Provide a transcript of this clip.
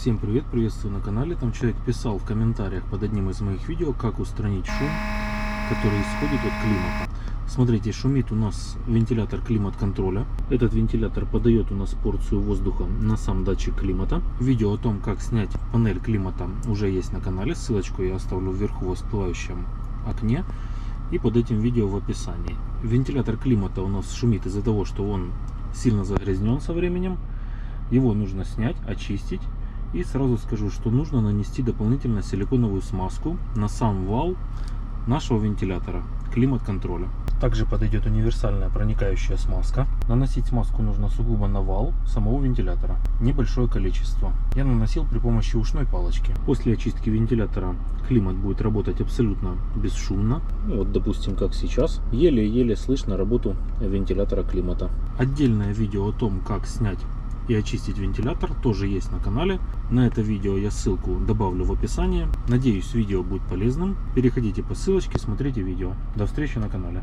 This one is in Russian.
Всем привет, приветствую на канале. Там человек писал в комментариях под одним из моих видео, как устранить шум, который исходит от климата. Смотрите, шумит у нас вентилятор климат-контроля. Этот вентилятор подает у нас порцию воздуха на сам датчик климата. Видео о том, как снять панель климата, уже есть на канале. Ссылочку я оставлю вверху в всплывающем окне и под этим видео в описании. Вентилятор климата у нас шумит из-за того, что он сильно загрязнен со временем. Его нужно снять, очистить. И сразу скажу, что нужно нанести дополнительно силиконовую смазку на сам вал нашего вентилятора климат-контроля. Также подойдет универсальная проникающая смазка. Наносить смазку нужно сугубо на вал самого вентилятора. Небольшое количество. Я наносил при помощи ушной палочки. После очистки вентилятора климат будет работать абсолютно бесшумно. Вот, допустим, как сейчас. Еле-еле слышно работу вентилятора климата. Отдельное видео о том, как снять и очистить вентилятор, тоже есть на канале. На это видео я ссылку добавлю в описании. Надеюсь, видео будет полезным. Переходите по ссылочке, смотрите видео. До встречи на канале.